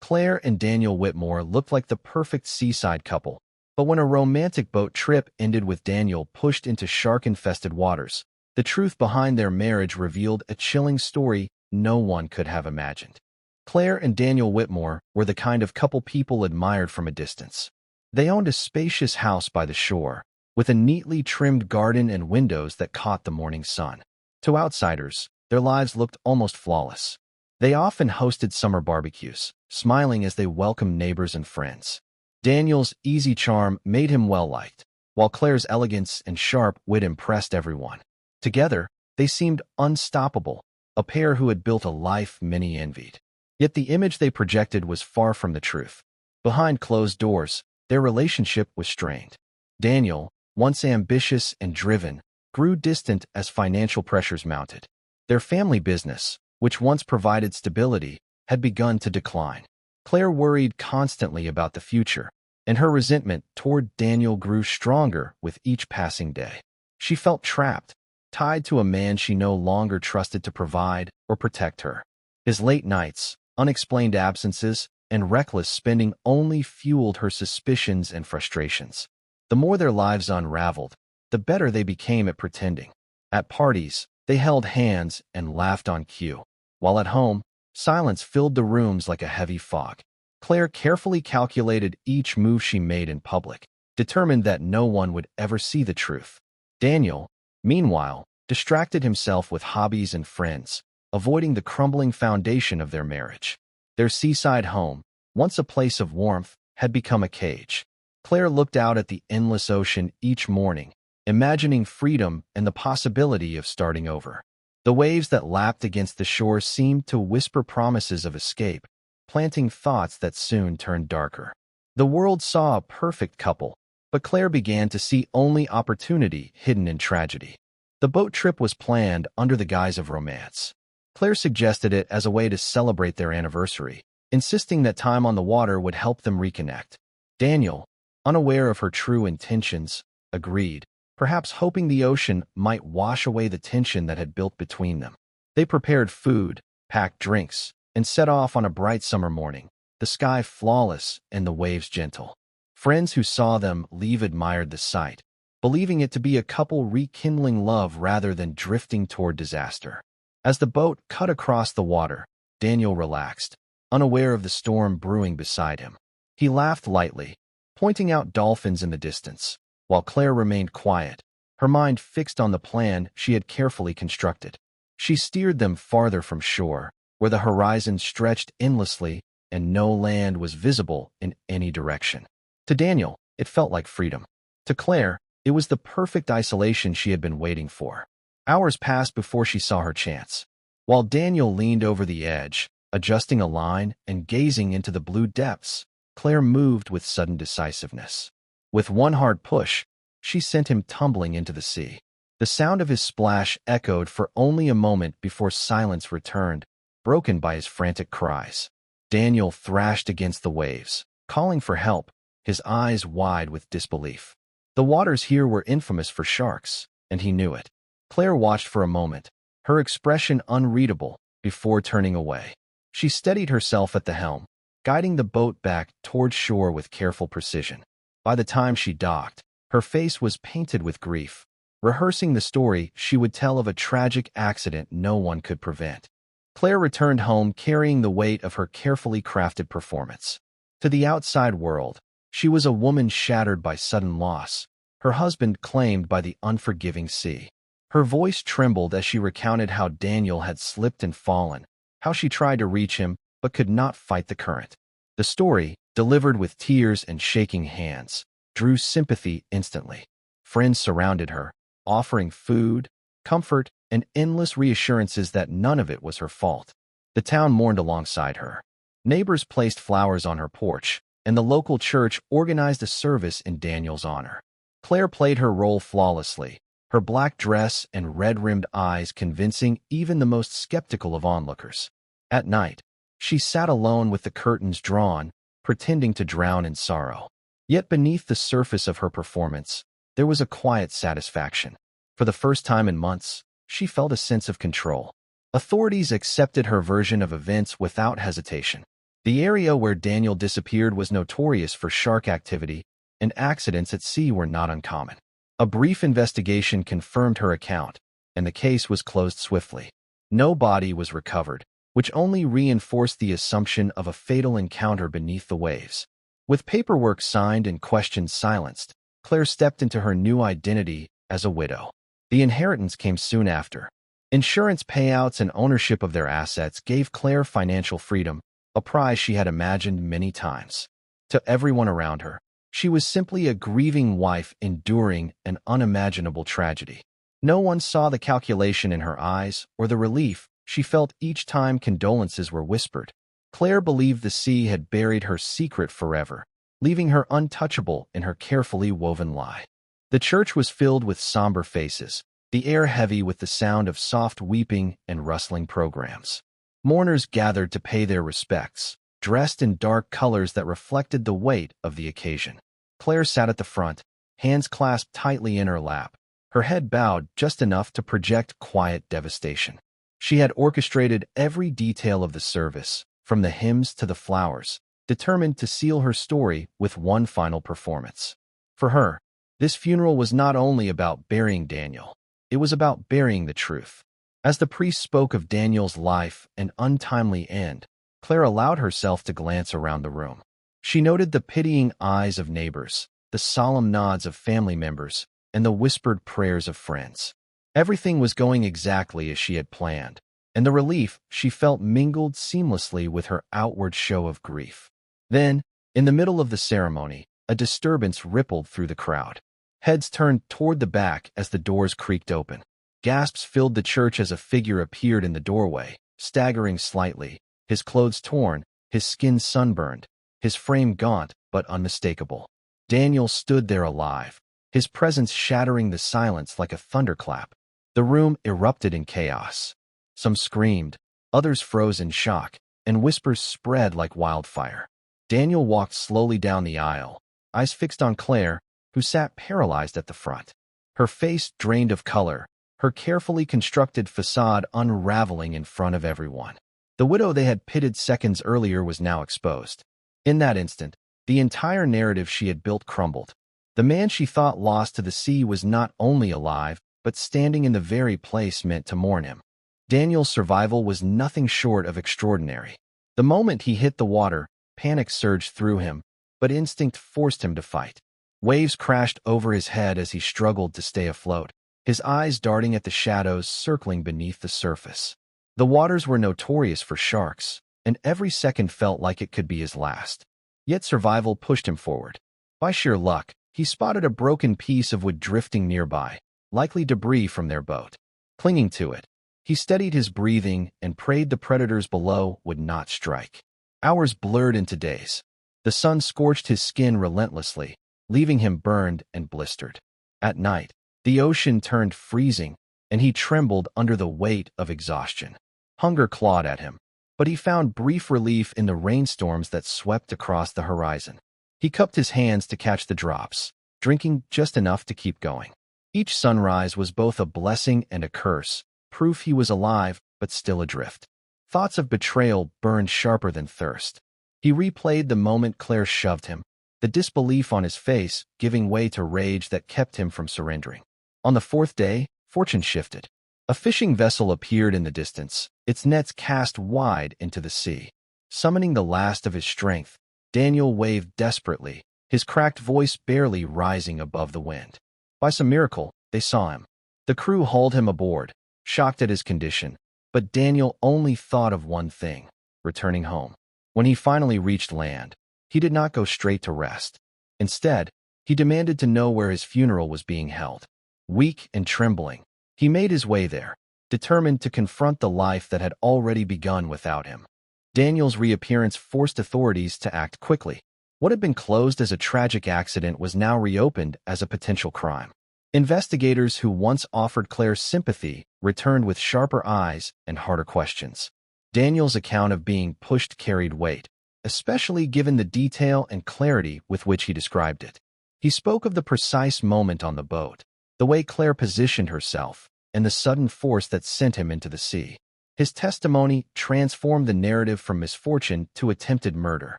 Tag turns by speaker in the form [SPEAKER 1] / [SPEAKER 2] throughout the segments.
[SPEAKER 1] Claire and Daniel Whitmore looked like the perfect seaside couple, but when a romantic boat trip ended with Daniel pushed into shark-infested waters, the truth behind their marriage revealed a chilling story no one could have imagined. Claire and Daniel Whitmore were the kind of couple people admired from a distance. They owned a spacious house by the shore, with a neatly trimmed garden and windows that caught the morning sun. To outsiders, their lives looked almost flawless. They often hosted summer barbecues, smiling as they welcomed neighbors and friends. Daniel's easy charm made him well-liked, while Claire's elegance and sharp wit impressed everyone. Together, they seemed unstoppable, a pair who had built a life many envied. Yet the image they projected was far from the truth. Behind closed doors, their relationship was strained. Daniel, once ambitious and driven, grew distant as financial pressures mounted. Their family business, which once provided stability, had begun to decline. Claire worried constantly about the future, and her resentment toward Daniel grew stronger with each passing day. She felt trapped, tied to a man she no longer trusted to provide or protect her. His late nights, unexplained absences, and reckless spending only fueled her suspicions and frustrations. The more their lives unraveled, the better they became at pretending. At parties, they held hands and laughed on cue, while at home, silence filled the rooms like a heavy fog. Claire carefully calculated each move she made in public, determined that no one would ever see the truth. Daniel, meanwhile, distracted himself with hobbies and friends, avoiding the crumbling foundation of their marriage. Their seaside home, once a place of warmth, had become a cage. Claire looked out at the endless ocean each morning, imagining freedom and the possibility of starting over. The waves that lapped against the shore seemed to whisper promises of escape, planting thoughts that soon turned darker. The world saw a perfect couple, but Claire began to see only opportunity hidden in tragedy. The boat trip was planned under the guise of romance. Claire suggested it as a way to celebrate their anniversary, insisting that time on the water would help them reconnect. Daniel, unaware of her true intentions, agreed, perhaps hoping the ocean might wash away the tension that had built between them. They prepared food, packed drinks, and set off on a bright summer morning, the sky flawless and the waves gentle. Friends who saw them leave admired the sight, believing it to be a couple rekindling love rather than drifting toward disaster. As the boat cut across the water, Daniel relaxed, unaware of the storm brewing beside him. He laughed lightly, pointing out dolphins in the distance, while Claire remained quiet, her mind fixed on the plan she had carefully constructed. She steered them farther from shore, where the horizon stretched endlessly and no land was visible in any direction. To Daniel, it felt like freedom. To Claire, it was the perfect isolation she had been waiting for. Hours passed before she saw her chance. While Daniel leaned over the edge, adjusting a line and gazing into the blue depths, Claire moved with sudden decisiveness. With one hard push, she sent him tumbling into the sea. The sound of his splash echoed for only a moment before silence returned, broken by his frantic cries. Daniel thrashed against the waves, calling for help, his eyes wide with disbelief. The waters here were infamous for sharks, and he knew it. Claire watched for a moment, her expression unreadable, before turning away. She steadied herself at the helm, guiding the boat back toward shore with careful precision. By the time she docked, her face was painted with grief, rehearsing the story she would tell of a tragic accident no one could prevent. Claire returned home carrying the weight of her carefully crafted performance. To the outside world, she was a woman shattered by sudden loss, her husband claimed by the unforgiving sea. Her voice trembled as she recounted how Daniel had slipped and fallen, how she tried to reach him but could not fight the current. The story, delivered with tears and shaking hands, drew sympathy instantly. Friends surrounded her, offering food, comfort, and endless reassurances that none of it was her fault. The town mourned alongside her. Neighbors placed flowers on her porch, and the local church organized a service in Daniel's honor. Claire played her role flawlessly, her black dress and red-rimmed eyes convincing even the most skeptical of onlookers. At night, she sat alone with the curtains drawn, pretending to drown in sorrow. Yet beneath the surface of her performance, there was a quiet satisfaction. For the first time in months, she felt a sense of control. Authorities accepted her version of events without hesitation. The area where Daniel disappeared was notorious for shark activity, and accidents at sea were not uncommon. A brief investigation confirmed her account, and the case was closed swiftly. No body was recovered, which only reinforced the assumption of a fatal encounter beneath the waves. With paperwork signed and questions silenced, Claire stepped into her new identity as a widow. The inheritance came soon after. Insurance payouts and ownership of their assets gave Claire financial freedom, a prize she had imagined many times. To everyone around her, she was simply a grieving wife enduring an unimaginable tragedy. No one saw the calculation in her eyes or the relief she felt each time condolences were whispered. Claire believed the sea had buried her secret forever, leaving her untouchable in her carefully woven lie. The church was filled with somber faces, the air heavy with the sound of soft weeping and rustling programs. Mourners gathered to pay their respects, dressed in dark colors that reflected the weight of the occasion. Claire sat at the front, hands clasped tightly in her lap, her head bowed just enough to project quiet devastation. She had orchestrated every detail of the service, from the hymns to the flowers, determined to seal her story with one final performance. For her, this funeral was not only about burying Daniel, it was about burying the truth. As the priest spoke of Daniel's life and untimely end, Claire allowed herself to glance around the room. She noted the pitying eyes of neighbors, the solemn nods of family members, and the whispered prayers of friends. Everything was going exactly as she had planned, and the relief she felt mingled seamlessly with her outward show of grief. Then, in the middle of the ceremony, a disturbance rippled through the crowd. Heads turned toward the back as the doors creaked open. Gasps filled the church as a figure appeared in the doorway, staggering slightly, his clothes torn, his skin sunburned, his frame gaunt but unmistakable. Daniel stood there alive, his presence shattering the silence like a thunderclap. The room erupted in chaos. Some screamed, others froze in shock, and whispers spread like wildfire. Daniel walked slowly down the aisle, eyes fixed on Claire, who sat paralyzed at the front. Her face drained of color, her carefully constructed facade unraveling in front of everyone. The widow they had pitted seconds earlier was now exposed. In that instant, the entire narrative she had built crumbled. The man she thought lost to the sea was not only alive, but standing in the very place meant to mourn him. Daniel's survival was nothing short of extraordinary. The moment he hit the water, panic surged through him, but instinct forced him to fight. Waves crashed over his head as he struggled to stay afloat, his eyes darting at the shadows circling beneath the surface. The waters were notorious for sharks, and every second felt like it could be his last. Yet survival pushed him forward. By sheer luck, he spotted a broken piece of wood drifting nearby, likely debris from their boat. Clinging to it, he steadied his breathing and prayed the predators below would not strike. Hours blurred into days. The sun scorched his skin relentlessly, leaving him burned and blistered. At night, the ocean turned freezing, and he trembled under the weight of exhaustion. Hunger clawed at him, but he found brief relief in the rainstorms that swept across the horizon. He cupped his hands to catch the drops, drinking just enough to keep going. Each sunrise was both a blessing and a curse, proof he was alive but still adrift. Thoughts of betrayal burned sharper than thirst. He replayed the moment Claire shoved him, the disbelief on his face giving way to rage that kept him from surrendering. On the fourth day, fortune shifted. A fishing vessel appeared in the distance, its nets cast wide into the sea. Summoning the last of his strength, Daniel waved desperately, his cracked voice barely rising above the wind. By some miracle, they saw him. The crew hauled him aboard, shocked at his condition, but Daniel only thought of one thing: returning home. When he finally reached land, he did not go straight to rest. Instead, he demanded to know where his funeral was being held. Weak and trembling, he made his way there, determined to confront the life that had already begun without him. Daniel's reappearance forced authorities to act quickly. What had been closed as a tragic accident was now reopened as a potential crime. Investigators who once offered Claire sympathy returned with sharper eyes and harder questions. Daniel's account of being pushed carried weight, especially given the detail and clarity with which he described it. He spoke of the precise moment on the boat, the way Claire positioned herself, and the sudden force that sent him into the sea. His testimony transformed the narrative from misfortune to attempted murder.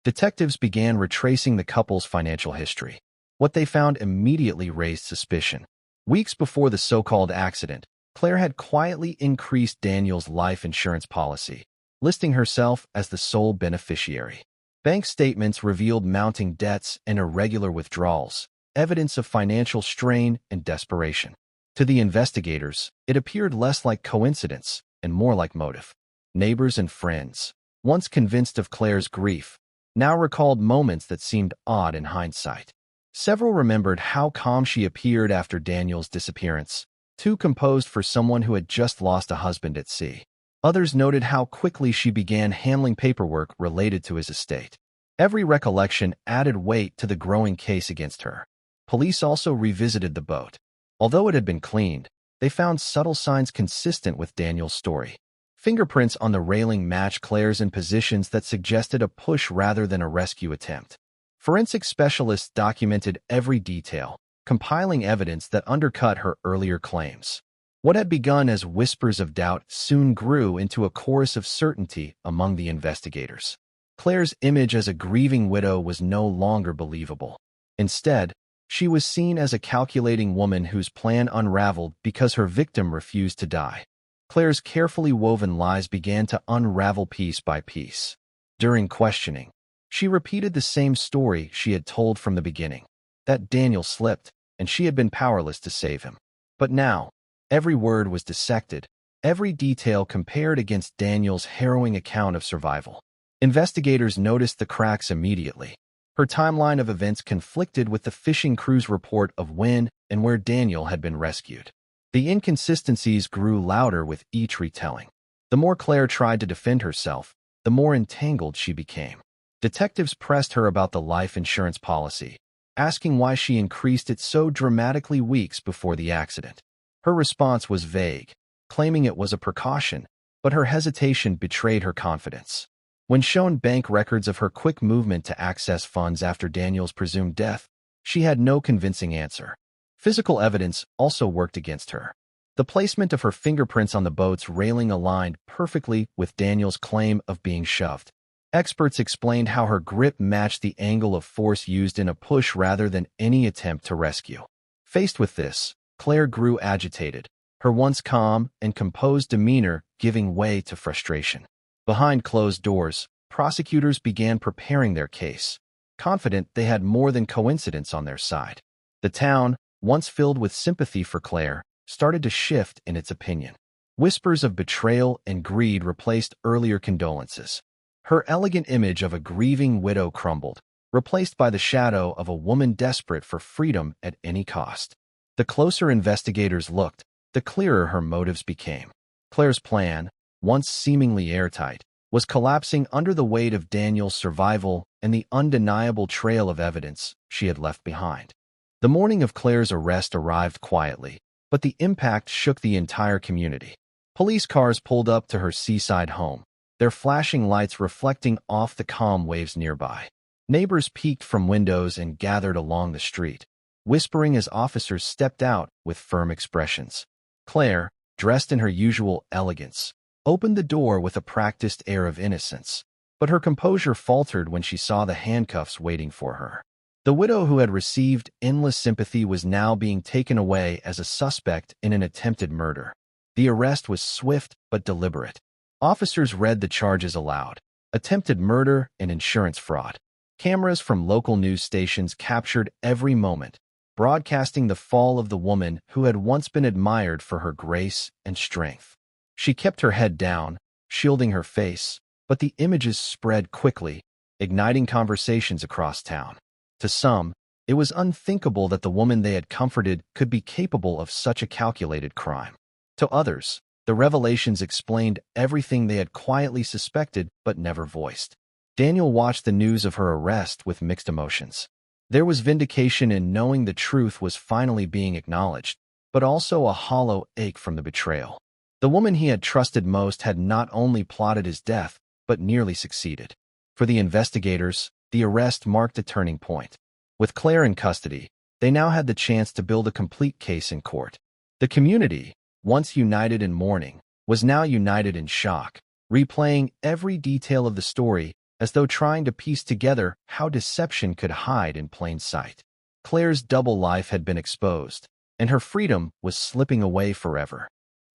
[SPEAKER 1] Detectives began retracing the couple's financial history. What they found immediately raised suspicion. Weeks before the so-called accident, Claire had quietly increased Daniel's life insurance policy, listing herself as the sole beneficiary. Bank statements revealed mounting debts and irregular withdrawals, evidence of financial strain and desperation. To the investigators, it appeared less like coincidence and more like motive. Neighbors and friends, once convinced of Claire's grief, now recalled moments that seemed odd in hindsight. Several remembered how calm she appeared after Daniel's disappearance, too composed for someone who had just lost a husband at sea. Others noted how quickly she began handling paperwork related to his estate. Every recollection added weight to the growing case against her. Police also revisited the boat. Although it had been cleaned, they found subtle signs consistent with Daniel's story. Fingerprints on the railing matched Claire's in positions that suggested a push rather than a rescue attempt. Forensic specialists documented every detail, compiling evidence that undercut her earlier claims. What had begun as whispers of doubt soon grew into a chorus of certainty among the investigators. Claire's image as a grieving widow was no longer believable. Instead, she was seen as a calculating woman whose plan unraveled because her victim refused to die. Claire's carefully woven lies began to unravel piece by piece. During questioning, she repeated the same story she had told from the beginning, that Daniel slipped, and she had been powerless to save him. But now, every word was dissected, every detail compared against Daniel's harrowing account of survival. Investigators noticed the cracks immediately. Her timeline of events conflicted with the fishing crew's report of when and where Daniel had been rescued. The inconsistencies grew louder with each retelling. The more Claire tried to defend herself, the more entangled she became. Detectives pressed her about the life insurance policy, asking why she increased it so dramatically weeks before the accident. Her response was vague, claiming it was a precaution, but her hesitation betrayed her confidence. When shown bank records of her quick movement to access funds after Daniel's presumed death, she had no convincing answer. Physical evidence also worked against her. The placement of her fingerprints on the boat's railing aligned perfectly with Daniel's claim of being shoved. Experts explained how her grip matched the angle of force used in a push rather than any attempt to rescue. Faced with this, Claire grew agitated, her once calm and composed demeanor giving way to frustration. Behind closed doors, prosecutors began preparing their case, confident they had more than coincidence on their side. The town, once filled with sympathy for Claire, started to shift in its opinion. Whispers of betrayal and greed replaced earlier condolences. Her elegant image of a grieving widow crumbled, replaced by the shadow of a woman desperate for freedom at any cost. The closer investigators looked, the clearer her motives became. Claire's plan, once seemingly airtight, was collapsing under the weight of Daniel's survival and the undeniable trail of evidence she had left behind. The morning of Claire's arrest arrived quietly, but the impact shook the entire community. Police cars pulled up to her seaside home, their flashing lights reflecting off the calm waves nearby. Neighbors peeked from windows and gathered along the street, whispering as officers stepped out with firm expressions. Claire, dressed in her usual elegance, opened the door with a practiced air of innocence, but her composure faltered when she saw the handcuffs waiting for her. The widow who had received endless sympathy was now being taken away as a suspect in an attempted murder. The arrest was swift but deliberate. Officers read the charges aloud: attempted murder and insurance fraud. Cameras from local news stations captured every moment, broadcasting the fall of the woman who had once been admired for her grace and strength. She kept her head down, shielding her face, but the images spread quickly, igniting conversations across town. To some, it was unthinkable that the woman they had comforted could be capable of such a calculated crime. To others, the revelations explained everything they had quietly suspected but never voiced. Daniel watched the news of her arrest with mixed emotions. There was vindication in knowing the truth was finally being acknowledged, but also a hollow ache from the betrayal. The woman he had trusted most had not only plotted his death, but nearly succeeded. For the investigators, the arrest marked a turning point. With Claire in custody, they now had the chance to build a complete case in court. The community, once united in mourning, was now united in shock, replaying every detail of the story as though trying to piece together how deception could hide in plain sight. Claire's double life had been exposed, and her freedom was slipping away forever.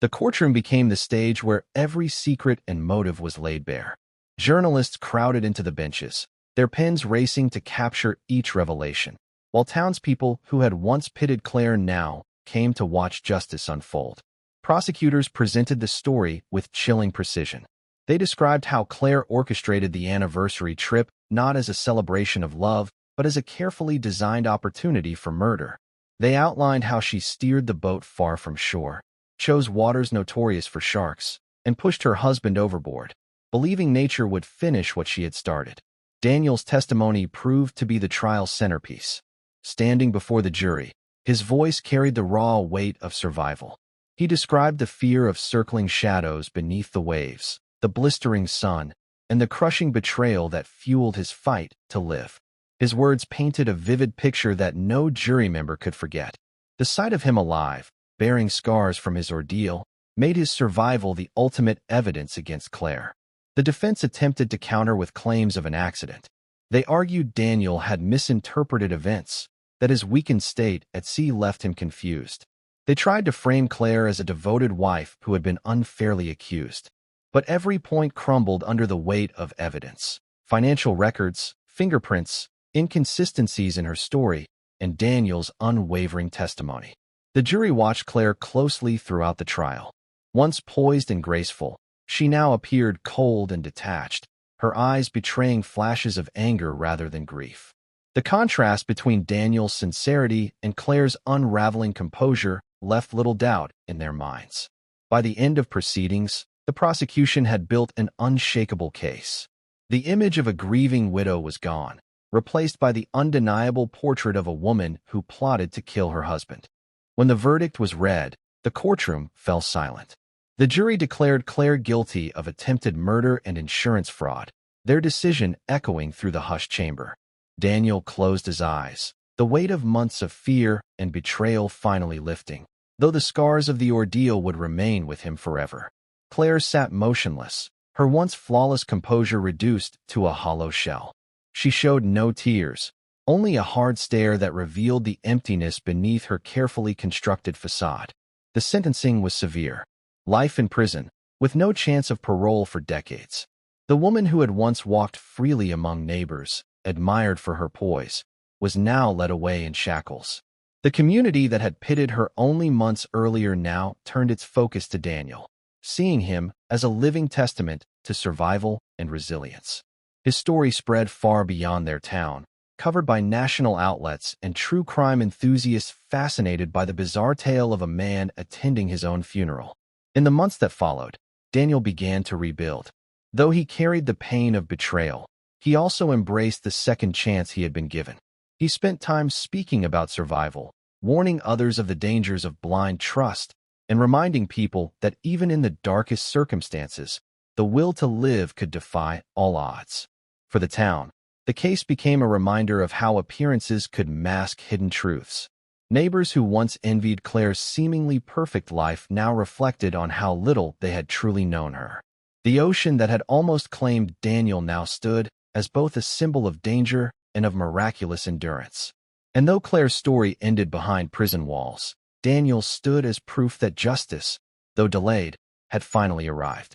[SPEAKER 1] The courtroom became the stage where every secret and motive was laid bare. Journalists crowded into the benches, their pens racing to capture each revelation, while townspeople who had once pitied Claire now came to watch justice unfold. Prosecutors presented the story with chilling precision. They described how Claire orchestrated the anniversary trip not as a celebration of love, but as a carefully designed opportunity for murder. They outlined how she steered the boat far from shore, chose waters notorious for sharks, and pushed her husband overboard, believing nature would finish what she had started. Daniel's testimony proved to be the trial's centerpiece. Standing before the jury, his voice carried the raw weight of survival. He described the fear of circling shadows beneath the waves, the blistering sun, and the crushing betrayal that fueled his fight to live. His words painted a vivid picture that no jury member could forget. The sight of him alive, bearing scars from his ordeal, made his survival the ultimate evidence against Claire. The defense attempted to counter with claims of an accident. They argued Daniel had misinterpreted events, that his weakened state at sea left him confused. They tried to frame Claire as a devoted wife who had been unfairly accused. But every point crumbled under the weight of evidence. Financial records, fingerprints, inconsistencies in her story, and Daniel's unwavering testimony. The jury watched Claire closely throughout the trial. Once poised and graceful, she now appeared cold and detached, her eyes betraying flashes of anger rather than grief. The contrast between Daniel's sincerity and Claire's unraveling composure left little doubt in their minds. By the end of proceedings, the prosecution had built an unshakable case. The image of a grieving widow was gone, replaced by the undeniable portrait of a woman who plotted to kill her husband. When the verdict was read, the courtroom fell silent. The jury declared Claire guilty of attempted murder and insurance fraud, their decision echoing through the hushed chamber. Daniel closed his eyes, the weight of months of fear and betrayal finally lifting, though the scars of the ordeal would remain with him forever. Claire sat motionless, her once flawless composure reduced to a hollow shell. She showed no tears, only a hard stare that revealed the emptiness beneath her carefully constructed facade. The sentencing was severe. Life in prison, with no chance of parole for decades. The woman who had once walked freely among neighbors, admired for her poise, was now led away in shackles. The community that had pitied her only months earlier now turned its focus to Daniel, seeing him as a living testament to survival and resilience. His story spread far beyond their town, covered by national outlets and true crime enthusiasts fascinated by the bizarre tale of a man attending his own funeral. In the months that followed, Daniel began to rebuild. Though he carried the pain of betrayal, he also embraced the second chance he had been given. He spent time speaking about survival, warning others of the dangers of blind trust, and reminding people that even in the darkest circumstances, the will to live could defy all odds. For the town, the case became a reminder of how appearances could mask hidden truths. Neighbors who once envied Claire's seemingly perfect life now reflected on how little they had truly known her. The ocean that had almost claimed Daniel now stood as both a symbol of danger and of miraculous endurance. And though Claire's story ended behind prison walls, Daniel stood as proof that justice, though delayed, had finally arrived.